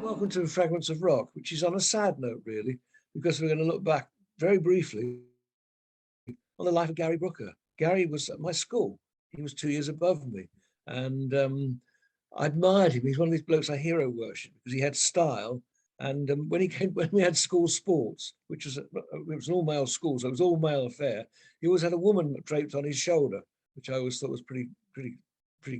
Welcome to Fragments of Rock, which is on a sad note, really, because we're going to look back very briefly on the life of Gary Brooker. Gary was at my school. He was 2 years above me, and I admired him. He's one of these blokes I hero worship because he had style. And when we had school sports, which was it was an all-male school, so it was all-male affair. He always had a woman draped on his shoulder, which I always thought was pretty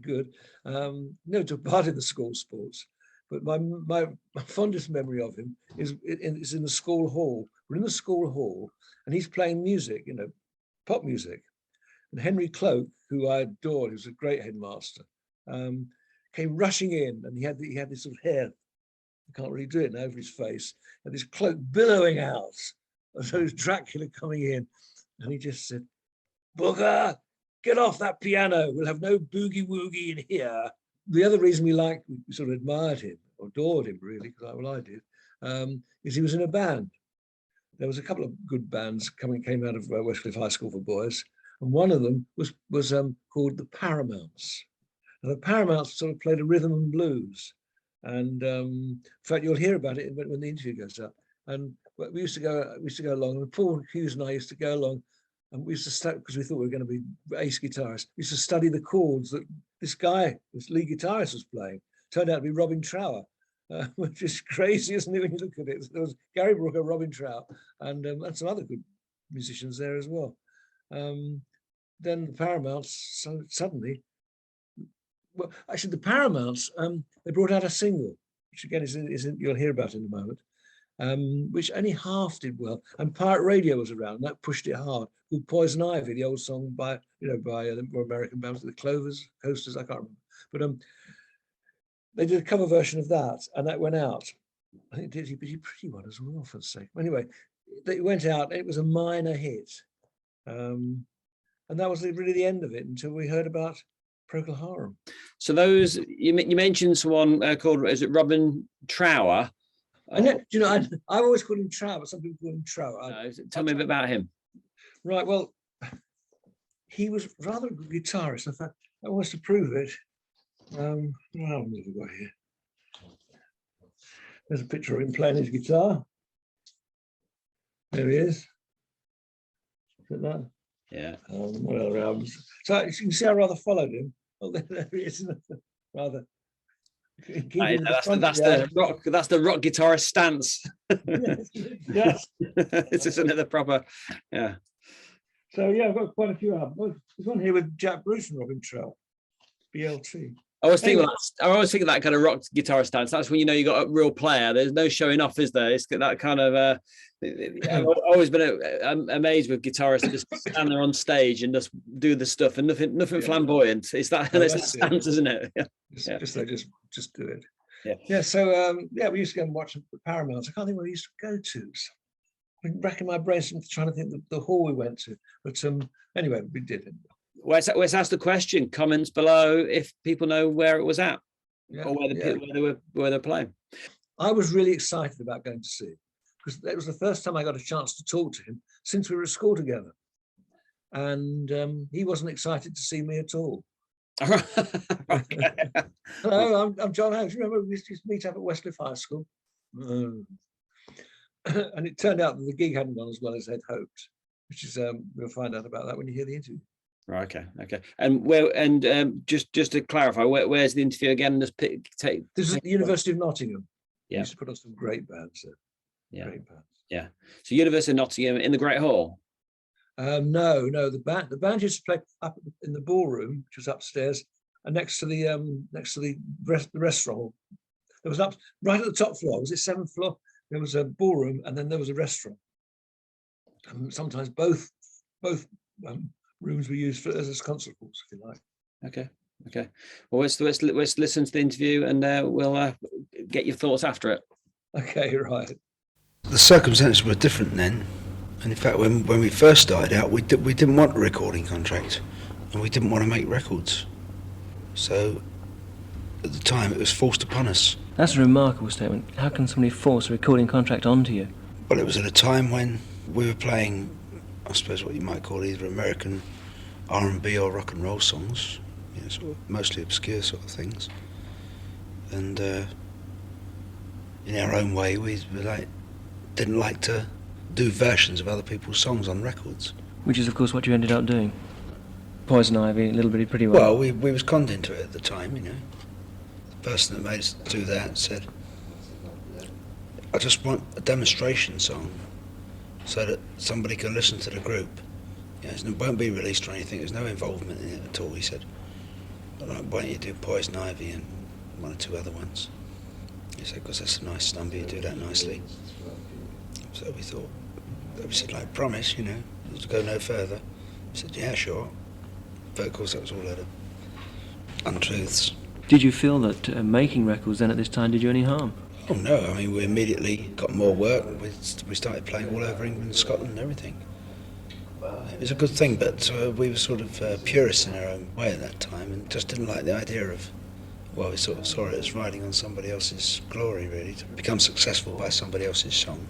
good. No, to part in the school sports. But my fondest memory of him is in the school hall. We're in the school hall, and he's playing music, pop music. And Henry Cloke, who I adored, he was a great headmaster, came rushing in, and he had this sort of hair. I can't really do it now over his face, and this cloak billowing out. And so it was Dracula coming in, and he just said, "Booker, get off that piano. We'll have no boogie woogie in here." The other reason we sort of admired him, or adored him really, because I did, is he was in a band. There was a couple of good bands came out of Westcliff High School for boys, and one of them was called the Paramounts. And the Paramounts sort of played a rhythm and blues. And in fact, you'll hear about it when the interview goes up. And we used to go along, and Paul Hughes and I used to go along, and we used to study, because we thought we were going to be ace guitarists. We used to study the chords that this lead guitarist was playing. Turned out to be Robin Trower, which is crazy, isn't it, when you look at it? There was Gary Brooker, Robin Trower, and some other good musicians there as well. Then the Paramounts, so suddenly. Well, actually, the Paramounts, they brought out a single, which again you'll hear about in a moment, which only half did well. And Pirate Radio was around, and that pushed it hard. Called Poison Ivy, the old song by the more American bands, the Clovers, Coasters, I can't remember. But they did a cover version of that, and that went out. I think it did a pretty one as well, for the sake. Anyway, it went out. It was a minor hit, and that was really the end of it until we heard about Procol Harum. So those you mentioned someone called, is it Robin Trower? I know, I've always called him Trower, but some people call him Trower. Tell me a bit about him. Right, well, he was rather a good guitarist. In fact, I want to prove it. What have we got here? There's a picture of him playing his guitar. There he is. Look at that. Yeah. What other albums? So you can see I rather followed him. Oh, there he is. Rather. That's the rock guitarist stance. Yes. This is another proper. Yeah. So yeah, I've got quite a few albums. There's one here with Jack Bruce and Robin Trower, BLT. I always think that kind of rock guitar stance. That's when you got a real player. There's no showing off, is there? It's that kind of. I've always been amazed with guitarists that just stand there on stage and just do the stuff and nothing flamboyant. It's that stance, isn't it? Yeah. Just do it. Yeah. Yeah. So we used to go and watch the Paramounts. I can't think where we used to go to. I'm racking my brains trying to think the hall we went to. But anyway, we did it. Let's ask the question. Comments below if people know where it was at, or where they're playing. I was really excited about going to see it because it was the first time I got a chance to talk to him since we were at school together, and he wasn't excited to see me at all. Hello, I'm John House. Remember we used to meet up at Westcliff High School, and it turned out that the gig hadn't gone as well as they'd hoped, which is we'll find out about that when you hear the interview. Right, okay. And just to clarify, where's the interview again? This is at the University of Nottingham. Yeah, we used to put on some great bands there. Yeah, great bands. Yeah. So University of Nottingham in the Great Hall. No, the band used to play up in the ballroom, which was upstairs, and next to the restaurant. There was right at the top floor. Was it 7th floor? There was a ballroom, and then there was a restaurant. And sometimes both rooms were used as concert halls, if you like. Okay. Well, let's listen to the interview, and we'll get your thoughts after it. Okay, right. The circumstances were different then, and in fact, when we first started out, we didn't want a recording contract, and we didn't want to make records. So, at the time, it was forced upon us. That's a remarkable statement. How can somebody force a recording contract onto you? Well, it was at a time when we were playing, I suppose what you might call either American R&B or rock and roll songs, you know, sort of mostly obscure sort of things. And in our own way, we didn't like to do versions of other people's songs on records. Which is, of course, what you ended up doing. Poison Ivy, a little bit pretty well. Well, we was conned into it at the time, you know. The person that made us do that said, I just want a demonstration song so that somebody can listen to the group. You know, it won't be released or anything, there's no involvement in it at all, he said. Why don't you do Poison Ivy and one or two other ones? He said, because that's a nice number, you do that nicely. So we thought, we said, like, promise, you know, to go no further. He said, yeah, sure. But of course that was all a load of untruths. Did you feel that making records then at this time did you any harm? Oh no, I mean, we immediately got more work. We started playing all over England, Scotland and everything. It was a good thing, but we were sort of purists in our own way at that time and just didn't like the idea of, well, we sort of saw it as riding on somebody else's glory, really, to become successful by somebody else's song.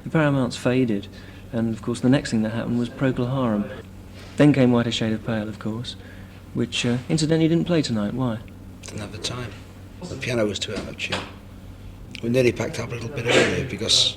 The Paramounts faded, and of course the next thing that happened was Procol Harum. Then came White a Shade of Pale, of course, which incidentally didn't play tonight. Why? Didn't have the time. The piano was too out of tune. We nearly packed up a little bit earlier because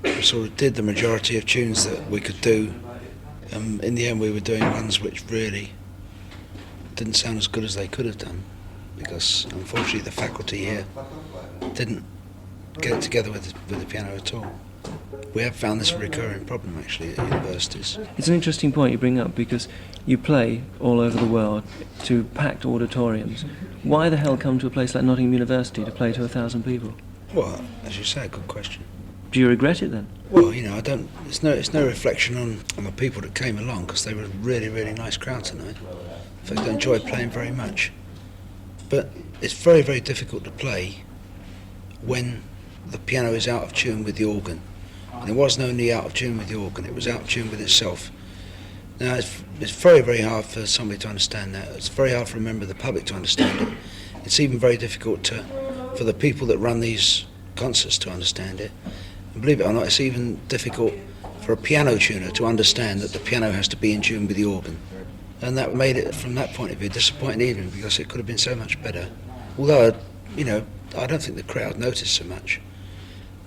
we sort of did the majority of tunes that we could do. In the end we were doing ones which really didn't sound as good as they could have done because unfortunately the faculty here didn't get it together with the piano at all. We have found this a recurring problem actually at universities. It's an interesting point you bring up because you play all over the world to packed auditoriums. Why the hell come to a place like Nottingham University to play to 1,000 people? Well, as you say, a good question. Do you regret it then? Well, you know, it's no reflection on the people that came along because they were a really, really nice crowd tonight. In fact, I enjoyed playing very much. But it's very, very difficult to play when the piano is out of tune with the organ. And it wasn't only out of tune with the organ, it was out of tune with itself. Now, it's very, very hard for somebody to understand that. It's very hard for a member of the public to understand it. It's even very difficult for the people that run these concerts to understand it. And believe it or not, it's even difficult for a piano tuner to understand that the piano has to be in tune with the organ. And that made it, from that point of view, a disappointing evening because it could have been so much better. Although, you know, I don't think the crowd noticed so much.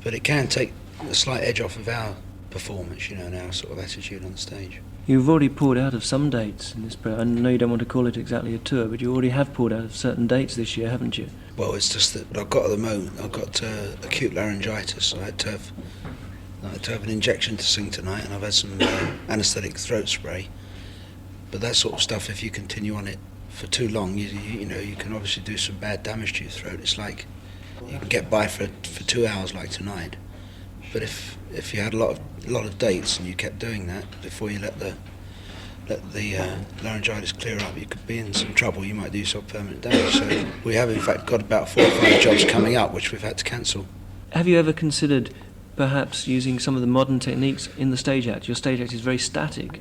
But it can take a slight edge off of our performance, you know, and our sort of attitude on the stage. You've already poured out of some dates in this. I know you don't want to call it exactly a tour, but you already have poured out of certain dates this year, haven't you? Well, it's just that I've got at the moment, I've got acute laryngitis. So I had to have an injection to sing tonight, and I've had some anaesthetic throat spray. But that sort of stuff, if you continue on it for too long, you know, you can obviously do some bad damage to your throat. It's like you can get by for 2 hours like tonight. But if you had a lot of dates and you kept doing that before you let the laryngitis clear up, you could be in some trouble. You might do yourself permanent damage. So we have in fact got about 4 or 5 jobs coming up which we've had to cancel. Have you ever considered perhaps using some of the modern techniques in the stage act? Your stage act is very static.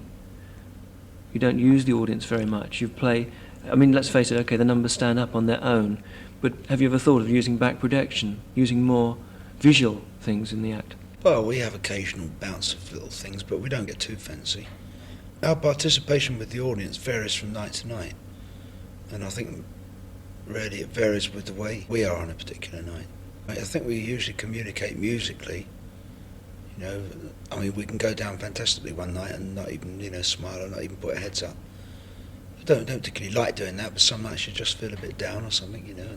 You don't use the audience very much. You play, I mean, let's face it, okay, the numbers stand up on their own, but have you ever thought of using back projection, using more visual things in the act? Well, we have occasional bounce of little things, but we don't get too fancy. Our participation with the audience varies from night to night, and I think really it varies with the way we are on a particular night. I think we usually communicate musically. You know, I mean, we can go down fantastically one night and not even, you know, smile or not even put our heads up. I don't particularly like doing that, but some nights you just feel a bit down or something, you know,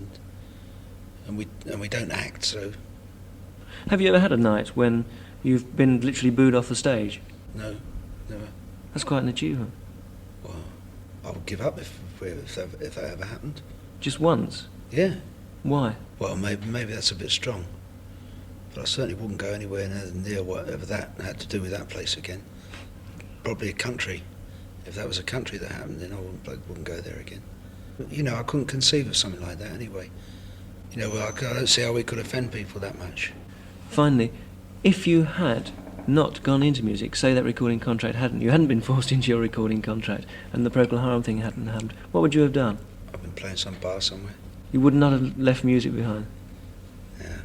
and we don't act, so. Have you ever had a night when you've been literally booed off the stage? No, never. That's quite an achievement. Well, I would give up if that ever happened. Just once? Yeah. Why? Well, maybe that's a bit strong. But I certainly wouldn't go anywhere near whatever that had to do with that place again. Probably a country. If that was a country that happened, then I wouldn't go there again. But, you know, I couldn't conceive of something like that anyway. You know, I don't see how we could offend people that much. Finally, if you had not gone into music, say that recording contract you hadn't been forced into your recording contract, and the Procol Harum thing hadn't happened, what would you have done? I've been playing some bar somewhere. You would not have left music behind? Yeah.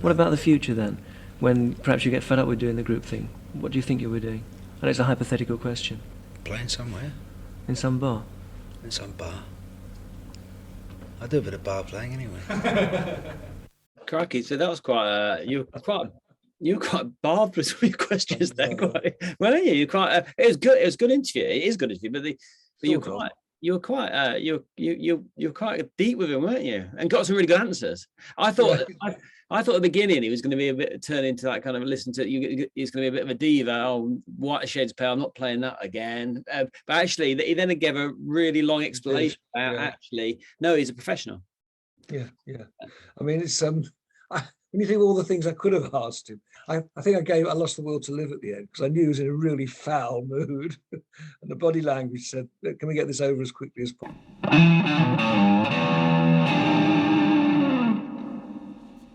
What about the future then, when perhaps you get fed up with doing the group thing? What do you think you were doing? And it's a hypothetical question. Playing somewhere? In some bar? and some bar. I do a bit of bar playing anyway. Crikey! So that was quite. You were quite barbed with some of your questions there. Quite, well, are you? You're quite. It was good. It was a good interview. It is a good interview, but you were quite deep with him, weren't you? And got some really good answers. I thought. Yeah. I thought at the beginning he was going to be a bit turn into that kind of listen to you. He's going to be a bit of a diva. Oh, White Shades Pale. I'm not playing that again. But actually, he then gave a really long explanation about actually. No, he's a professional. Yeah. I mean, it's when you think of all the things I could have asked him, I think I lost the will to live at the end because I knew he was in a really foul mood, and the body language said, "Can we get this over as quickly as possible?"